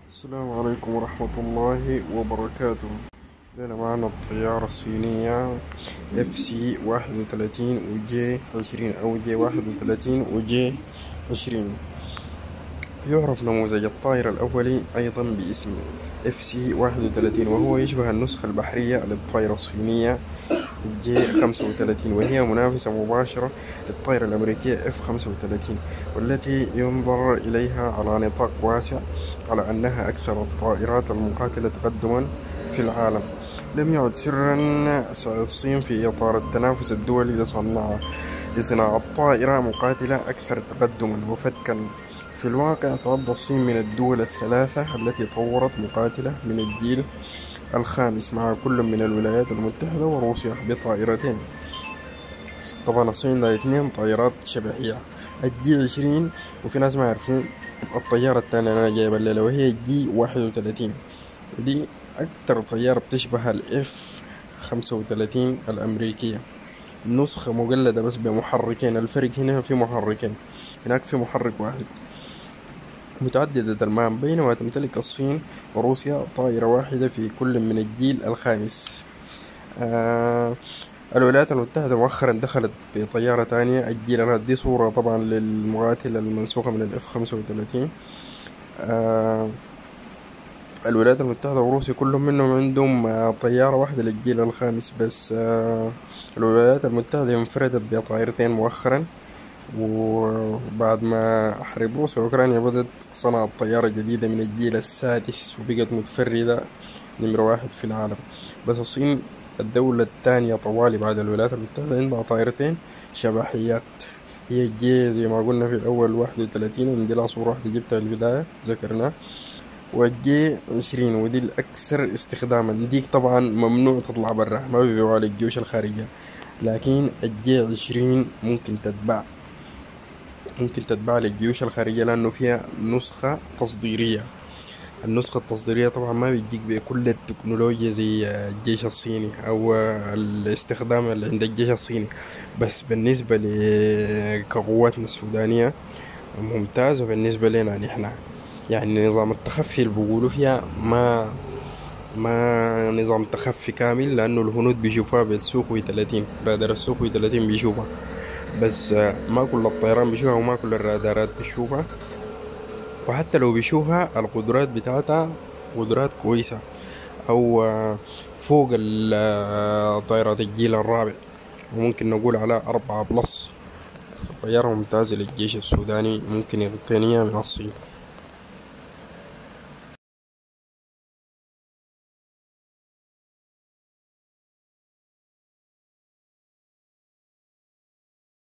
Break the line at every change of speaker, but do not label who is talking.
السلام عليكم ورحمة الله وبركاته. لنا معنا الطيارة الصينية FC-31 وجي 20 أو جي 31 وجي 20. يعرف نموذج الطائرة الأولي أيضا باسم FC-31، وهو يشبه النسخة البحرية للطائرة الصينية جي 35، وهي منافسة مباشرة للطائرة الأمريكية F-35، والتي ينظر إليها على نطاق واسع على أنها أكثر الطائرات المقاتلة تقدما في العالم. لم يعد سرا الصين في إطار التنافس الدولي لصناعة طائرة مقاتلة أكثر تقدما وفتكا. في الواقع تعد الصين من الدول الثلاثة التي طورت مقاتلة من الجيل الخامس، مع كل من الولايات المتحدة وروسيا بطائرتين. طبعا الصين لها 2 طائرات شبحية، الجي 20، وفي ناس ما عارفين الطيارة التانية أنا جايبها الليلة وهي الجي 31، ودي أكتر طيارة بتشبه الإف 35 الأمريكية، نسخة مقلدة بس بمحركين. الفرق هنا في محركين، هناك في محرك واحد. متعددة المهام، بينما تمتلك الصين وروسيا طائرة واحدة في كل من الجيل الخامس. الولايات المتحدة مؤخرا دخلت بطيارة تانية الجيل الرابع، دي صورة طبعا للمقاتلة المنسوخة من الإف 35. الولايات المتحدة وروسيا كل منهم عندهم طيارة واحدة للجيل الخامس بس. الولايات المتحدة انفردت بطائرتين مؤخرا، وبعد ما حرب روسيا وأوكرانيا بدأت صناعة طيارة جديدة من الجيل السادس، وبقت متفردة نمرة واحد في العالم. بس الصين الدولة الثانية طوالي بعد الولايات المتحدة عندها طائرتين شبحيات، هي الجي زي ما قلنا في الأول 31، عندي لها صورة واحدة جبتها في البداية ذكرناها، والجي 20 ودي الأكثر استخداما. ديك طبعا ممنوع تطلع برا، ما بيبيعوها للجيوش الخارجية، لكن الجي 20 ممكن تتباع للجيوش الخارجية لأنه فيها نسخة تصديرية. النسخة التصديرية طبعا ما بتجيك بكل التكنولوجيا زي الجيش الصيني أو الاستخدام اللي عند الجيش الصيني، بس بالنسبة كقواتنا السودانية ممتازة بالنسبة لنا نحن. يعني نظام التخفي اللي بيقولوا فيها ما نظام تخفي كامل، لأنه الهنود بيشوفوها بالسوخوي 30، رادار السوخوي 30 بيشوفها، بس ما كل الطيران بيشوفها وما كل الرادارات بيشوفها. وحتى لو بيشوفها القدرات بتاعتها قدرات كويسة، أو فوق طائرات الجيل الرابع، وممكن نقول على 4 بلس. طيارة ممتازة للجيش السوداني، ممكن يقتنيها من الصين.